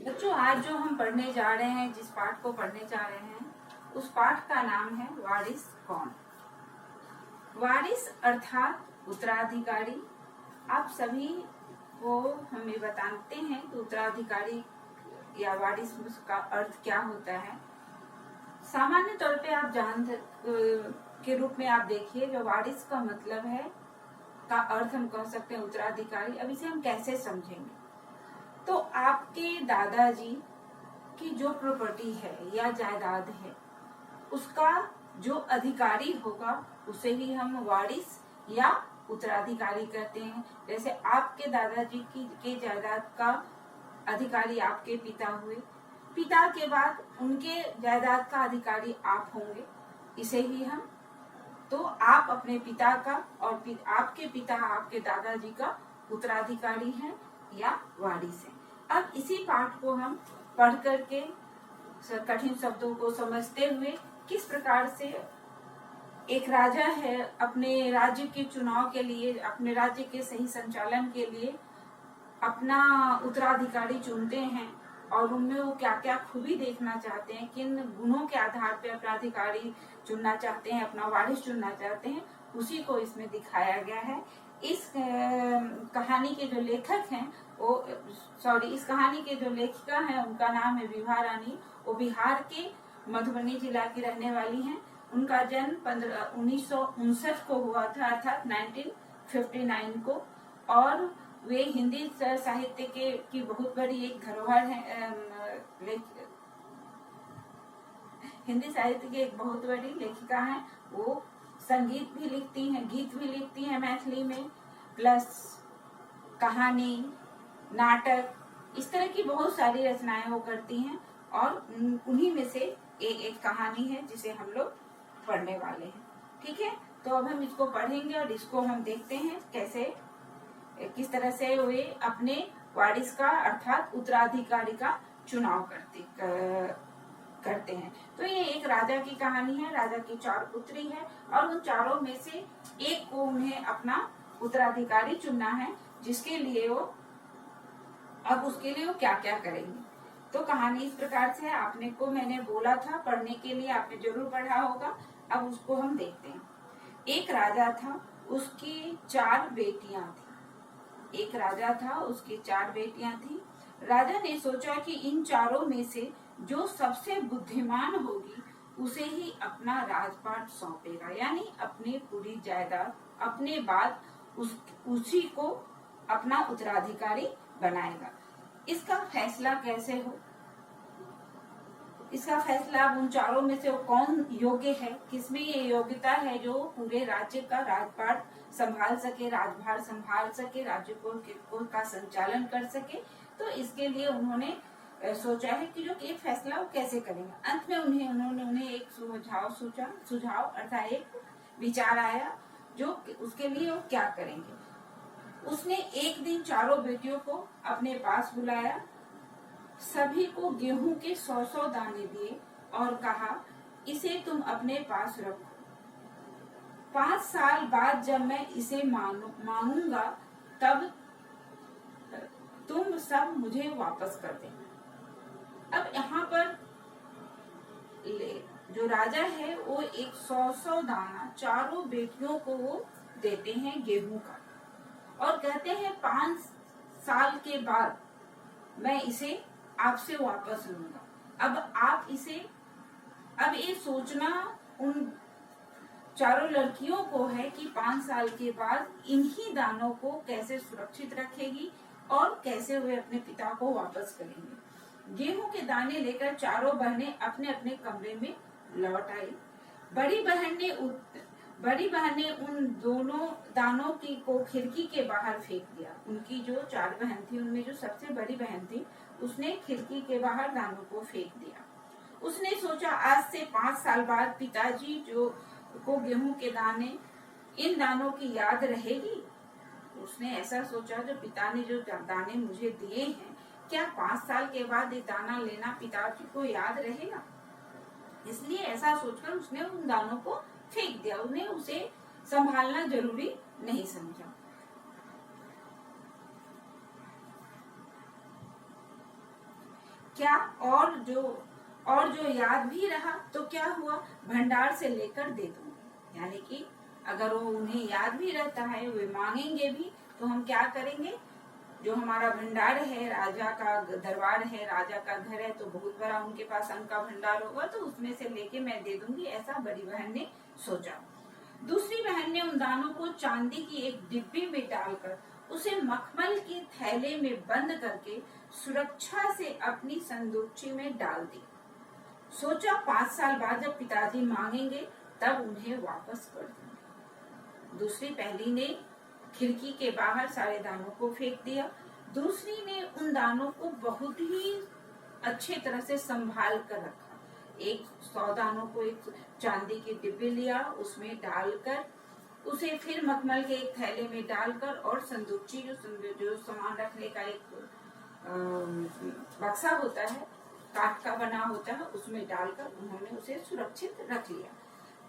बच्चों, आज जो हम पढ़ने जा रहे हैं, जिस पाठ को पढ़ने जा रहे हैं, उस पाठ का नाम है वारिस कौन। वारिस अर्थात उत्तराधिकारी। आप सभी को हम ये बताते हैं कि उत्तराधिकारी या वारिस का अर्थ क्या होता है। सामान्य तौर पे आप के रूप में आप देखिए, जो वारिस का मतलब है का अर्थ हम कह सकते हैं उत्तराधिकारी। अब इसे हम कैसे समझेंगे? तो आपके दादाजी की जो प्रॉपर्टी है या जायदाद है, उसका जो अधिकारी होगा उसे ही हम वारिस या उत्तराधिकारी कहते हैं। जैसे आपके दादाजी के जायदाद का अधिकारी आपके पिता हुए, पिता के बाद उनके जायदाद का अधिकारी आप होंगे, इसे ही हम, तो आप अपने पिता का और आपके पिता आपके दादाजी का उत्तराधिकारी हैं या वारिस हैं। अब इसी पाठ को हम पढ़ करके कठिन शब्दों को समझते हुए किस प्रकार से एक राजा है अपने राज्य के चुनाव के लिए, अपने राज्य के सही संचालन के लिए अपना उत्तराधिकारी चुनते हैं और उनमें वो क्या क्या खूबी देखना चाहते हैं, किन गुणों के आधार पर अपना अधिकारी चुनना चाहते हैं, अपना वारिस चुनना चाहते हैं, उसी को इसमें दिखाया गया है। इस कहानी के जो लेखक हैं इस कहानी के जो लेखिका हैं उनका नाम है विभा रानी। वो बिहार के मधुबनी जिला की रहने वाली हैं। उनका जन्म 1959 को हुआ था, अर्थात 1959 को, और वे हिंदी साहित्य की बहुत बड़ी एक धरोहर है। हिंदी साहित्य की एक बहुत बड़ी लेखिका हैं। वो संगीत भी लिखती हैं, गीत भी लिखती हैं मैथिली में, प्लस कहानी, नाटक, इस तरह की बहुत सारी रचनाएं वो करती हैं। और उन्हीं में से एक कहानी है जिसे हम लोग पढ़ने वाले हैं। ठीक है, तो अब हम इसको पढ़ेंगे और इसको हम देखते हैं किस तरह से वे अपने वारिस का अर्थात उत्तराधिकारी का चुनाव करते हैं। तो ये एक राजा की कहानी है। राजा की 4 पुत्री है और उन चारों में से एक को उन्हें अपना उत्तराधिकारी चुनना है, जिसके लिए वो उसके लिए वो क्या क्या करेंगे। तो कहानी इस प्रकार से है। मैंने बोला था पढ़ने के लिए, आपने जरूर पढ़ा होगा। अब उसको हम देखते हैं। एक राजा था, उसकी 4 बेटियां थी। एक राजा था, उसकी 4 बेटियां थी। राजा ने सोचा कि इन चारों में से जो सबसे बुद्धिमान होगी उसे ही अपना राजपाट सौंपेगा, यानी अपनी पूरी जायदाद अपने बाद उसी को अपना उत्तराधिकारी बनाएगा। इसका फैसला कैसे हो? इसका फैसला अब उन चारों में से कौन योग्य है, किसमें ये योग्यता है जो पूरे राज्य का राजपाट संभाल सके, राजभार संभाल सके, राज्य को का संचालन कर सके। तो इसके लिए उन्होंने सोचा है कि जो एक फैसला वो कैसे करेंगे। अंत में उन्होंने एक सुझाव अर्थात एक विचार आया जो उसके लिए वो क्या करेंगे। उसने एक दिन चारों बेटियों को अपने पास बुलाया, सभी को गेहूं के 100-100 दाने दिए और कहा, इसे तुम अपने पास रखो। 5 साल बाद जब मैं इसे मांगूंगा तब तुम सब मुझे वापस कर देना। अब यहाँ पर जो राजा है वो एक 100-100 दाना चारों बेटियों को वो देते हैं गेहूं का, और कहते हैं 5 साल के बाद मैं इसे आपसे वापस लूंगा। अब ये सोचना उन चारों लड़कियों को है कि 5 साल के बाद इन्हीं दानों को कैसे सुरक्षित रखेगी और कैसे वे अपने पिता को वापस करेंगे। गेहूं के दाने लेकर चारों बहनें अपने अपने कमरे में लौट आई। बड़ी बहन ने उन दोनों दानों को खिड़की के बाहर फेंक दिया। उनकी जो 4 बहन थी, उनमें जो सबसे बड़ी बहन थी, उसने खिड़की के बाहर दानों को फेंक दिया। उसने सोचा आज से 5 साल बाद पिताजी को गेहूं के दाने, इन दानों की याद रहेगी। उसने ऐसा सोचा, जो पिता ने जो दाने मुझे दिए हैं, क्या 5 साल के बाद ये दाना लेना पिताजी को याद रहेगा? इसलिए ऐसा सोचकर उसने उन दानों को फेंक दिया। उन्हें उसे संभालना जरूरी नहीं समझा। क्या और जो याद भी रहा तो क्या हुआ, भंडार से लेकर दे दूंगी। यानी कि अगर वो उन्हें याद भी रहता है, वे मांगेंगे भी, तो हम क्या करेंगे, जो हमारा भंडार है, राजा का दरबार है, राजा का घर है, तो बहुत बड़ा उनके पास अन्न का भंडार होगा, तो उसमें से लेके मैं दे दूंगी, ऐसा बड़ी बहन ने सोचा। दूसरी बहन ने उन दानों को चांदी की एक डिब्बी में डालकर उसे मखमल के थैले में बंद करके सुरक्षा से अपनी संदूकची में डाल दी। सोचा 5 साल बाद जब पिताजी मांगेंगे तब उन्हें वापस कर दूंगी। दूसरी पहली ने खिड़की के बाहर सारे दानों को फेंक दिया। दूसरी ने उन दानों को बहुत ही अच्छे तरह से संभाल कर रखा। 100 दानों को एक चांदी की डिब्बी लिया, उसमें डालकर उसे फिर मखमल के एक थैले में डालकर और संदूकची जो सामान रखने का एक बक्सा होता है, काठ का बना होता है, उसमें डालकर उन्होंने उसे सुरक्षित रख लिया।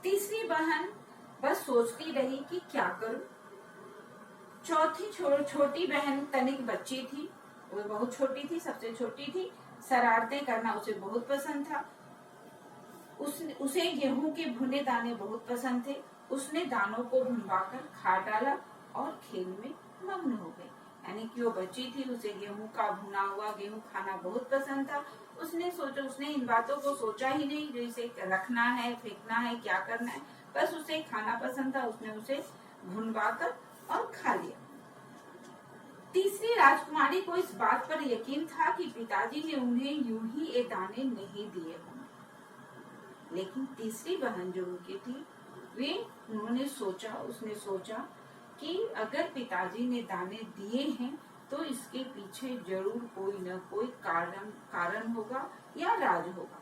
तीसरी बहन बस सोचती रही कि क्या करूं। चौथी छोटी बहन तनिक बच्ची थी, वो बहुत छोटी थी, सबसे छोटी थी। शरारतें करना उसे बहुत पसंद था। उसे गेहूं के भुने दाने बहुत पसंद थे। उसने दानों को भुनवाकर खा डाला और खेल में मग्न हो गई। यानी कि वो बच्ची थी, उसे गेहूं का भुना हुआ गेहूं खाना बहुत पसंद था। उसने इन बातों को सोचा ही नहीं, जो इसे रखना है, फेंकना है, क्या करना है, बस उसे खाना पसंद था। उसने उसे भुनवाकर और खा लिया। तीसरी राजकुमारी को इस बात पर यकीन था कि पिताजी ने उन्हें यूं ही ये दाने नहीं दिए होंगे। लेकिन तीसरी बहन जो उनकी थी, उसने सोचा कि अगर पिताजी ने दाने दिए हैं तो इसके पीछे जरूर कोई न कोई कारण होगा या राज होगा,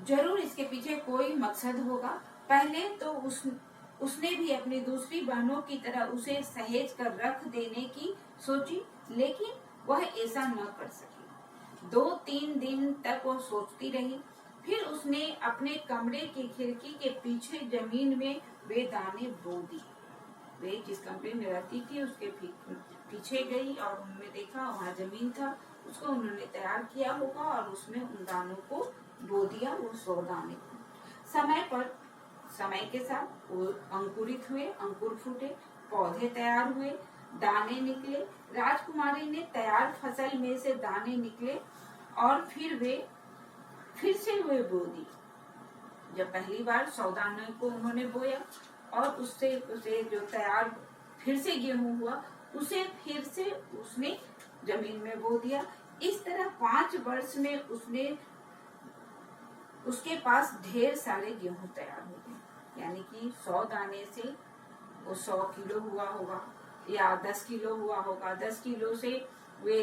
जरूर इसके पीछे कोई मकसद होगा। पहले तो उसने भी अपनी दूसरी बहनों की तरह उसे सहेज कर रख देने की सोची, लेकिन वह ऐसा न कर सकी। 2-3 दिन तक वह सोचती रही। फिर उसने अपने कमरे की खिड़की के पीछे जमीन में वे दाने बो दिए। वे जिस कमरे में रहती थी उसके पीछे गई और उन्होंने देखा वहाँ जमीन था, उसको उन्होंने तैयार किया होगा और उसमें उन दानों को बो दिया, वो 100 दाने। समय के साथ वो अंकुरित हुए, अंकुर फूटे, पौधे तैयार हुए, दाने निकले। राजकुमारी ने तैयार फसल में से दाने निकले और फिर से वे बो दी। जब पहली बार 100 दाने को उन्होंने बोया और उसे जो तैयार फिर से गेहूं हुआ, उसे फिर से उसने जमीन में बो दिया। इस तरह 5 वर्ष में उसके पास ढेर सारे गेहूं तैयार हो गए। यानी कि 100 दाने से वो 100 किलो हुआ होगा या 10 किलो हुआ होगा, 10 किलो से वे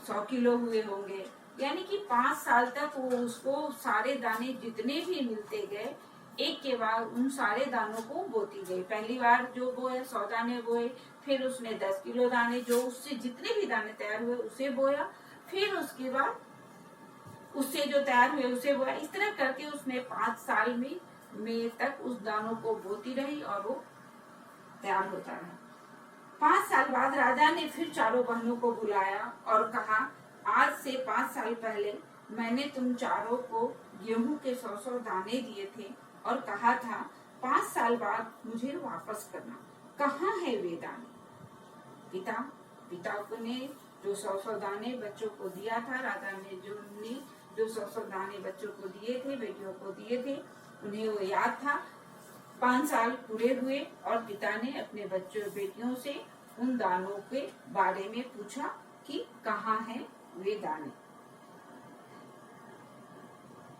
100 किलो हुए होंगे। यानी कि 5 साल तक वो उसको सारे दाने जितने भी मिलते गए, एक के बाद उन सारे दानों को बोती गई। पहली बार जो बोया 100 दाने बोए, फिर उसने 10 किलो दाने, जो उससे जितने भी दाने तैयार हुए उसे बोया, फिर उसके बाद उससे जो तैयार हुए उसे बोया। इस तरह करके उसने 5 साल में तक उस दानों को बोती रही और वो तैयार होता रहा। 5 साल बाद राजा ने फिर चारों बहनों को बुलाया और कहा, आज से 5 साल पहले मैंने तुम चारों को गेहूं के 100 दाने दिए थे और कहा था 5 साल बाद मुझे वापस करना। कहाँ है वे दाने? पिता ने जो 100 दाने बच्चों को दिया था, राजा ने जो 100 दाने बच्चों को दिए थे, बेटियों को दिए थे, उन्हें वो याद था। 5 साल पूरे हुए और पिता ने अपने बच्चों बेटियों से उन दानों के बारे में पूछा कि कहाँ है वे दाने।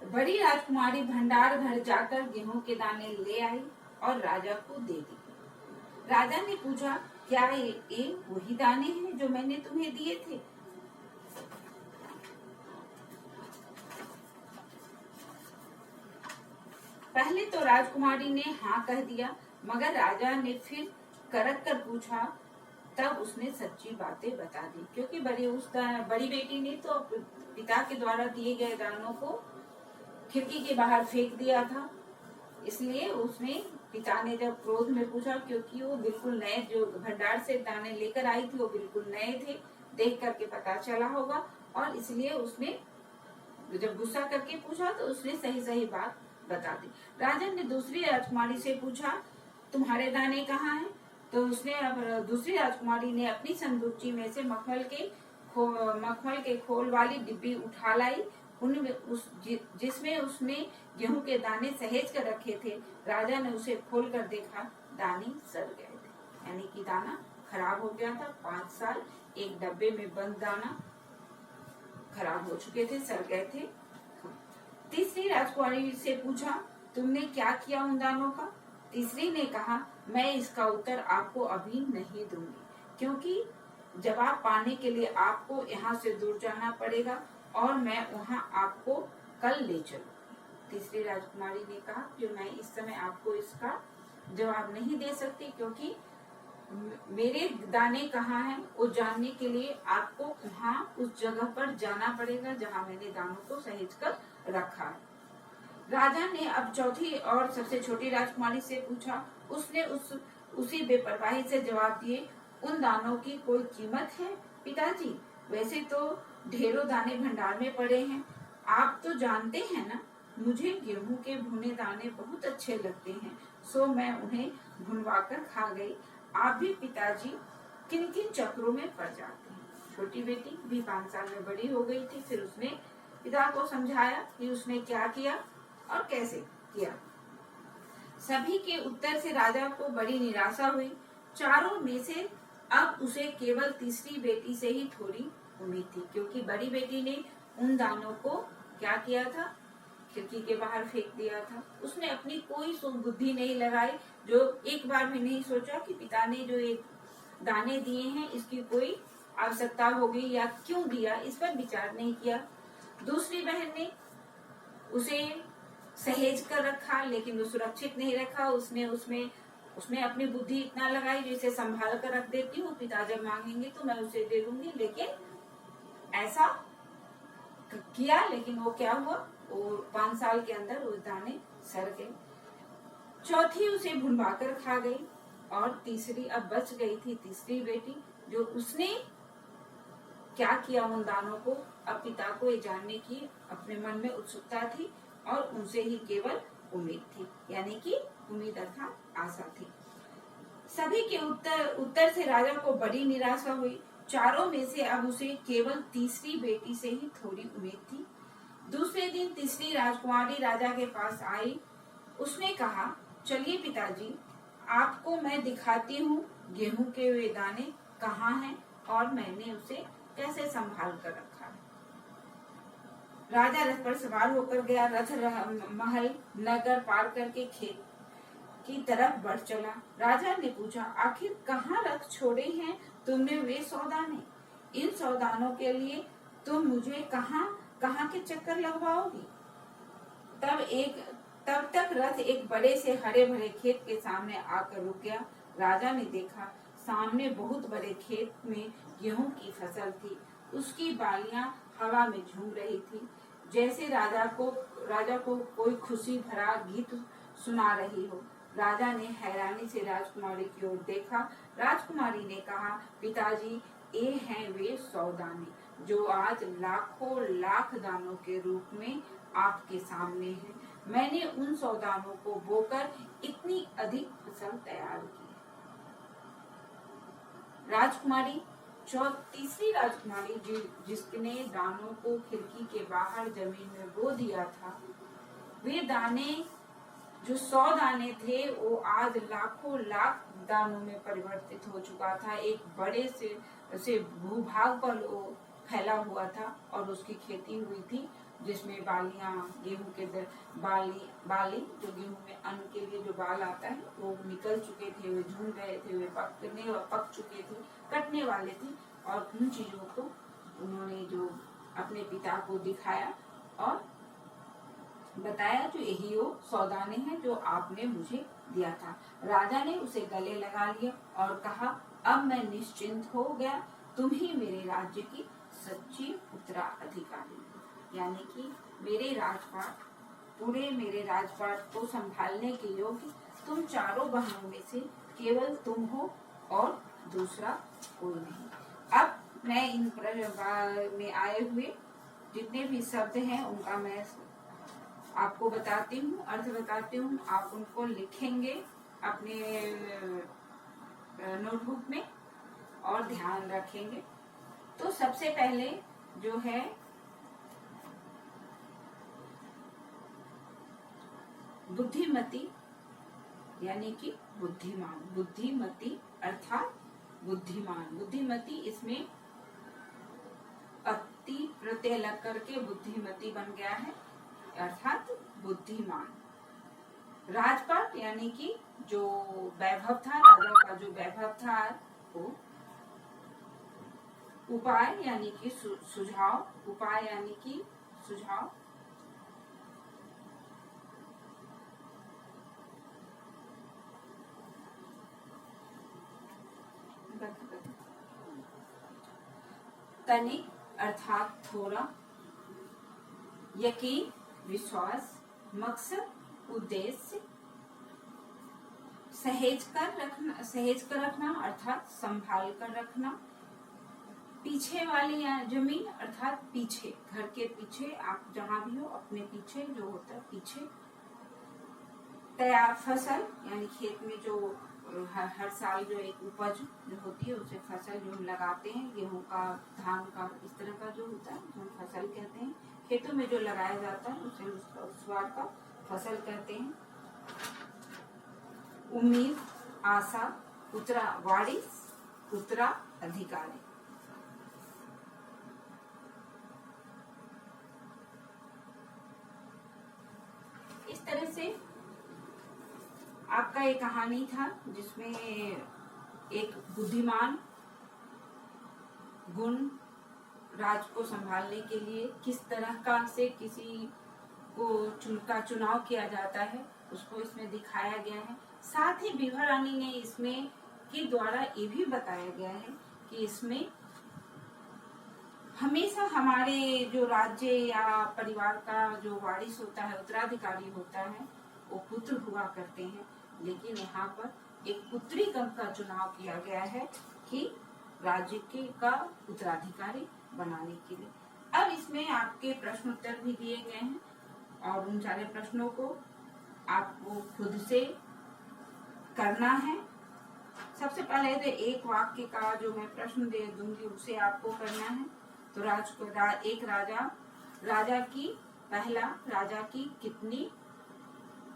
बड़ी राजकुमारी भंडार घर जाकर गेहूं के दाने ले आई और राजा को दे दी। राजा ने पूछा, क्या ये वही दाने हैं जो मैंने तुम्हें दिए थे? पहले तो राजकुमारी ने हाँ कह दिया, मगर राजा ने फिर करक कर पूछा, तब उसने सच्ची बातें बता दी। क्योंकि बड़ी बेटी ने तो पिता के द्वारा दिए गए दानों को खिड़की के बाहर फेंक दिया था, इसलिए उसने पिता ने जब क्रोध में पूछा, क्योंकि वो बिल्कुल नए, जो भंडार से दाने लेकर आई थी वो बिल्कुल नए थे, देख करके पता चला होगा, और इसलिए उसने जब गुस्सा करके पूछा तो उसने सही सही बात बता दी। राजा ने दूसरी राजकुमारी से पूछा, तुम्हारे दाने कहाँ हैं? तो उसने अब दूसरी राजकुमारी ने अपनी संदूकची में से मखमल के खोल वाली डिब्बी उठा लाई, उनमें जिसमें उसने गेहूं के दाने सहेज कर रखे थे। राजा ने उसे खोल कर देखा, दाने सड़ गए थे, यानी कि दाना खराब हो गया था। 5 साल एक डब्बे में बंद दाना खराब हो चुके थे, सड़ गए थे। तीसरी राजकुमारी से पूछा, तुमने क्या किया उन दानों का? तीसरी ने कहा, मैं इसका उत्तर आपको अभी नहीं दूंगी, क्योंकि जवाब पाने के लिए आपको यहाँ से दूर जाना पड़ेगा और मैं वहाँ आपको कल ले चलूंगी। तीसरी राजकुमारी ने कहा, जो मैं इस समय आपको इसका जवाब नहीं दे सकती, क्योंकि मेरे दाने कहाँ हैं वो जानने के लिए आपको वहाँ उस जगह पर जाना पड़ेगा जहाँ मैंने दानों को सहेज कर रखा है। राजा ने अब चौथी और सबसे छोटी राजकुमारी से पूछा। उसने उसी बेपरवाही से जवाब दिए, उन दानों की कोई कीमत है पिताजी? वैसे तो ढेरों दाने भंडार में पड़े हैं। आप तो जानते हैं ना, मुझे गेहूं के भुने दाने बहुत अच्छे लगते हैं, सो मैं उन्हें भुनवा कर खा गई। आप भी पिताजी किन किन चक्रों में पड़ जाते हैं? छोटी बेटी भी 5 साल में बड़ी हो गई थी। फिर उसने पिता को समझाया कि उसने क्या किया और कैसे किया। सभी के उत्तर से राजा को बड़ी निराशा हुई। चारों में से अब उसे केवल तीसरी बेटी से ही थोड़ी उम्मीद थी, क्योंकि बड़ी बेटी ने उन दानों को क्या किया था, खिड़की के बाहर फेंक दिया था। उसने अपनी कोई बुद्धि नहीं लगाई, जो एक बार में नहीं सोचा कि पिता ने जो एक दाने दिए हैं इसकी कोई आवश्यकता होगी या क्यों दिया, इस पर विचार नहीं किया। दूसरी बहन ने उसे सहेज कर रखा, लेकिन वो सुरक्षित नहीं रखा। उसने अपनी बुद्धि इतना लगाई, जैसे संभाल कर रख देती हूँ, पिता जब मांगेंगे तो मैं उसे दे दूंगी, लेकिन ऐसा किया। लेकिन वो क्या हुआ, वो 5 साल के अंदर वो दाने सड़ गए। चौथी उसे भुनवा कर खा गई, और तीसरी अब बच गई थी तीसरी बेटी, जो उसने क्या किया उन दानों को, अब पिता को ये जानने की अपने मन में उत्सुकता थी और उनसे ही केवल उम्मीद थी, यानी कि उम्मीद अर्थात आशा थी। सभी के उत्तर से राजा को बड़ी निराशा हुई। चारों में से अब उसे केवल तीसरी बेटी से ही थोड़ी उम्मीद थी। दूसरे दिन तीसरी राजकुमारी राजा के पास आई। उसने कहा, चलिए पिताजी, आपको मैं दिखाती हूँ गेहूं के वे दाने कहाँ हैं और मैंने उसे कैसे संभाल कर रखा है। राजा रथ पर सवार होकर गया। रथ महल नगर पार करके खेत की तरफ बढ़ चला। राजा ने पूछा, आखिर कहाँ रख छोड़े हैं तुमने वे 100 दाने? इन 100 दानों के लिए तुम मुझे कहाँ कहाँ के चक्कर लगवाओगी? तब तक रथ एक बड़े से हरे भरे खेत के सामने आकर रुक गया। राजा ने देखा, सामने बहुत बड़े खेत में गेहूं की फसल थी। उसकी बालियां हवा में झूम रही थी, जैसे राजा को कोई खुशी भरा गीत सुना रही हो। राजा ने हैरानी से राजकुमारी की ओर देखा। राजकुमारी ने कहा, पिताजी, ये हैं वे 100 दाने जो आज लाखों लाख दानों के रूप में आपके सामने हैं। मैंने उन 100 दानों को बोकर इतनी अधिक फसल तैयार की है। राजकुमारी तीसरी राजकुमारी जिसने दानों को खिड़की के बाहर जमीन में बो दिया था, वे दाने जो 100 दाने थे वो आज लाखों लाख दानों में परिवर्तित हो चुका था। एक बड़े से भूभाग पर वो फैला हुआ था और उसकी खेती हुई थी, जिसमें बालियां, गेहूं के बाली जो गेहूं में अन्न के लिए जो बाल आता है वो निकल चुके थे, वे झूम गए थे, वे पक चुके थे, कटने वाले थे। और उन चीजों को उन्होंने जो अपने पिता को दिखाया और बताया, जो यही वो 100 दाने हैं जो आपने मुझे दिया था। राजा ने उसे गले लगा लिया और कहा, अब मैं निश्चिंत हो गया, तुम ही मेरे राज्य की सच्ची उत्तराधिकारी, यानी कि मेरे राजपाट को संभालने के योग्य तुम चारों बहनों में से केवल तुम हो और दूसरा कोई नहीं। अब मैं इन में आए हुए जितने भी शब्द हैं उनका मैं आपको बताती हूँ, अर्थ बताती हूँ। आप उनको लिखेंगे अपने नोटबुक में और ध्यान रखेंगे। तो सबसे पहले जो है बुद्धिमती यानी कि बुद्धिमान, बुद्धिमती अर्थात बुद्धिमान। बुद्धिमती इसमें अति प्रत्यय लग करके बुद्धिमती बन गया है अर्थात बुद्धिमान। राजपाट यानी कि जो वैभव था, राजा का जो वैभव था वो। उपाय यानी कि सुझाव, उपाय यानी कि सुझाव। तनिक अर्थात थोड़ा। यकीन विश्वास, मकसद उद्देश्य। सहेज कर रखना अर्थात संभाल कर रखना। पीछे वाली जमीन अर्थात पीछे, घर के पीछे, आप जहाँ भी हो अपने पीछे जो होता है पीछे। तैयार फसल यानी खेत में जो हर साल जो एक उपज जो होती है उसे फसल जो हम लगाते हैं, गेहूं का, धान का, इस तरह का जो होता है जो हम फसल कहते हैं। खेतों में जो लगाया जाता है उसे उस बार का फसल कहते हैं। उम्मीद, आशा, उत्तरा वारिस, उत्तराधिकारी। इस तरह से आपका एक कहानी था जिसमें एक बुद्धिमान गुण राज को संभालने के लिए किस तरह का से किसी को चुनाव किया जाता है उसको इसमें दिखाया गया है। साथ ही विभा रानी ने इसमें के द्वारा ये भी बताया गया है कि इसमें हमेशा हमारे जो राज्य या परिवार का जो वारिस होता है, उत्तराधिकारी होता है, वो पुत्र हुआ करते हैं। लेकिन यहाँ पर एक पुत्री का चुनाव किया गया है कि राज्य के का उत्तराधिकारी बनाने के लिए। अब इसमें आपके प्रश्न उत्तर भी दिए गए हैं और उन सारे प्रश्नों को आपको खुद से करना है। सबसे पहले तो एक वाक्य का जो मैं प्रश्न दे दूंगी उसे आपको करना है। तो एक राजा की राजा की कितनी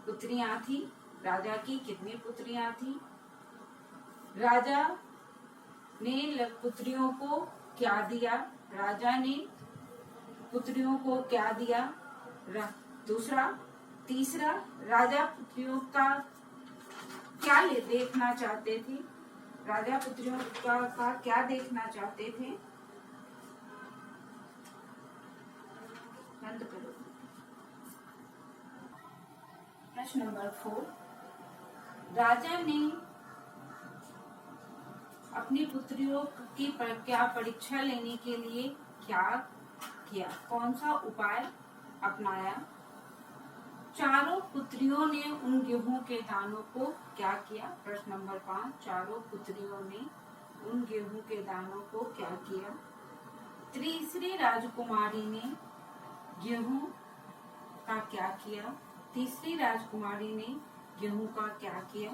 पुत्रियां थी? राजा की कितनी पुत्रियां थी? राजा ने पुत्रियों को क्या दिया? राजा ने पुत्रियों को क्या दिया? तीसरा राजा पुत्रियों का क्या देखना चाहते थे? राजा पुत्रियों का क्या देखना चाहते थे? बंद करो। प्रश्न नंबर 4, राजा ने अपनी पुत्रियों की क्या परीक्षा लेने के लिए क्या किया? कौन सा उपाय अपनाया? चारों पुत्रियों ने उन गेहूं के दानों को क्या किया? प्रश्न नंबर 5, चारों पुत्रियों ने उन गेहूं के दानों को क्या किया? तीसरी राजकुमारी ने गेहूं का क्या किया? तीसरी राजकुमारी ने गेहूं का क्या किया?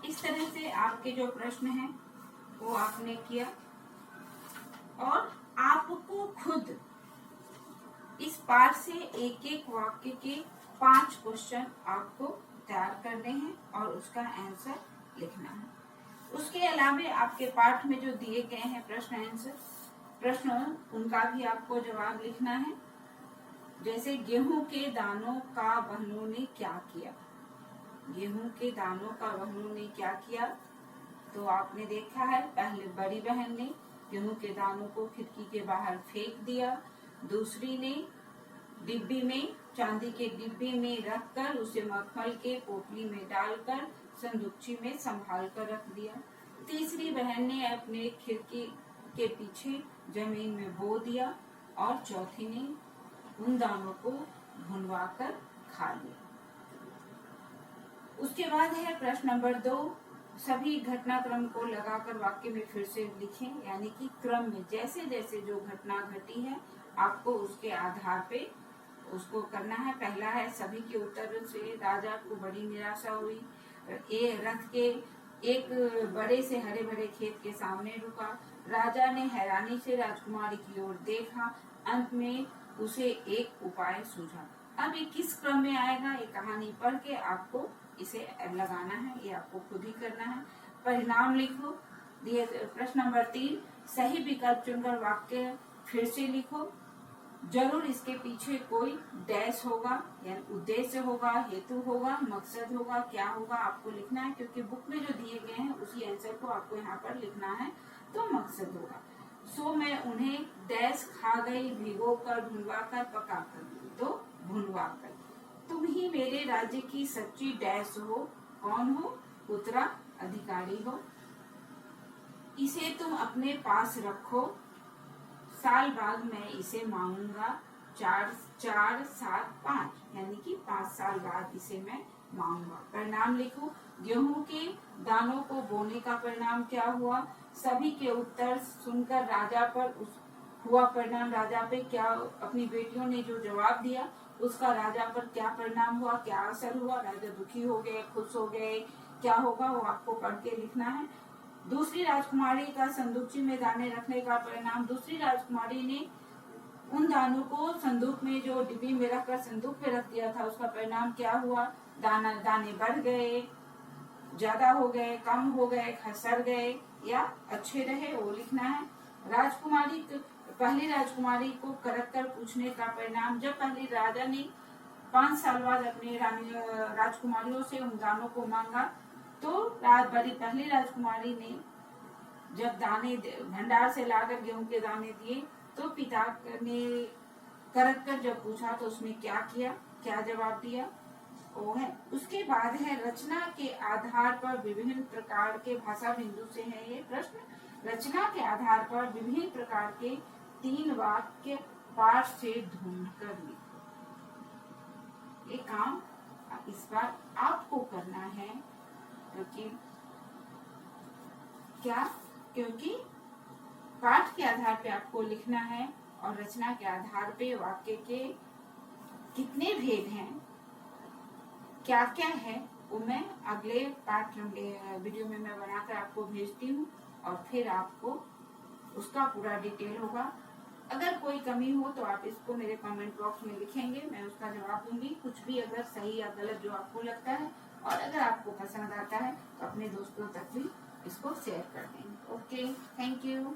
इस तरह से आपके जो प्रश्न हैं वो आपने किया और आपको खुद इस पाठ से एक एक वाक्य के 5 क्वेश्चन आपको तैयार करने हैं और उसका आंसर लिखना है। उसके अलावा आपके पाठ में जो दिए गए हैं प्रश्न उनका भी आपको जवाब लिखना है। जैसे गेहूं के दानों का बहनों ने क्या किया? गेहूं के दानों का बहनों ने क्या किया? तो आपने देखा है, पहले बड़ी बहन ने गेहूं के दानों को खिड़की के बाहर फेंक दिया। दूसरी ने डिब्बी में, चांदी के डिब्बे में रखकर उसे मखमल के पोटली में डालकर संदूकची में संभाल कर रख दिया। तीसरी बहन ने अपने खिड़की के पीछे जमीन में बो दिया और चौथी ने उन दानों को भुनवा कर खा लिया। उसके बाद है प्रश्न नंबर 2। सभी घटनाक्रम को लगाकर वाक्य में फिर से लिखें, यानी कि क्रम में जैसे जैसे जो घटना घटी है आपको उसके आधार पे उसको करना है। पहला है सभी के उत्तर से राजा को बड़ी निराशा हुई। रथ के एक बड़े से हरे भरे खेत के सामने रुका। राजा ने हैरानी से राजकुमारी की ओर देखा। अंत में उसे एक उपाय सूझा। अब ये किस क्रम में आएगा, ये कहानी पढ़ के आपको इसे लगाना है, ये आपको खुद ही करना है। परिणाम लिखो। दिए प्रश्न नंबर 3, सही विकल्प चुनकर वाक्य फिर से लिखो। जरूर इसके पीछे कोई डैश होगा, यानी उद्देश्य होगा, हेतु होगा, मकसद होगा, क्या होगा आपको लिखना है, क्योंकि बुक में जो दिए गए हैं उसी आंसर को आपको यहाँ पर लिखना है। तो मकसद होगा, सो मैं उन्हें डैश खा गई, भिगो कर, भुनवा कर, पका कर। तो भुनवा कर। तुम ही मेरे राज्य की सच्ची डैश हो। कौन हो? उत्तराधिकारी हो। इसे तुम अपने पास रखो, साल बाद मैं इसे मांगूंगा। 4, 4, 7, 5, यानी कि 5 साल बाद इसे मैं मांगूंगा। परिणाम लिखो। गेहूं के दानों को बोने का परिणाम क्या हुआ? सभी के उत्तर सुनकर राजा पर हुआ परिणाम, राजा पे क्या, अपनी बेटियों ने जो जवाब दिया उसका राजा पर क्या परिणाम हुआ, क्या असर हुआ, राजा दुखी हो गए, खुश हो गए, क्या होगा वो आपको पढ़ के लिखना है। दूसरी राजकुमारी का संदूकची में दाने रखने का परिणाम, दूसरी राजकुमारी ने उन दानों को संदूक में जो डिब्बी में रखकर संदूक में रख दिया था उसका परिणाम क्या हुआ? दाने बढ़ गए, ज्यादा हो गए, कम हो गए, खसर गए या अच्छे रहे, वो लिखना है। पहली राजकुमारी को करक कर पूछने का परिणाम, जब पहली राजा ने 5 साल बाद अपनी राजकुमारियों से उन दानों को मांगा तो पहली राजकुमारी ने जब दाने भंडार से लाकर गेहूं के दाने दिए तो पिता ने करक कर जब पूछा तो उसने क्या किया, क्या जवाब दिया, वो है। उसके बाद है रचना के आधार पर विभिन्न प्रकार के, भाषा बिंदु से है ये प्रश्न। रचना के आधार पर विभिन्न प्रकार के 3 वाक्य पाठ से ढूंढ कर लिखो। ये काम इस बार आपको करना है, क्योंकि पाठ के आधार पे आपको लिखना है और रचना के आधार पे वाक्य के कितने भेद हैं, क्या क्या है, वो मैं अगले पाठ वीडियो में मैं बनाकर आपको भेजती हूँ और फिर आपको उसका पूरा डिटेल होगा। अगर कोई कमी हो तो आप इसको मेरे कमेंट बॉक्स में लिखेंगे, मैं उसका जवाब दूंगी। कुछ भी अगर सही या गलत जो आपको लगता है, और अगर आपको पसंद आता है तो अपने दोस्तों तक भी इसको शेयर कर देंगे। Okay, thank you.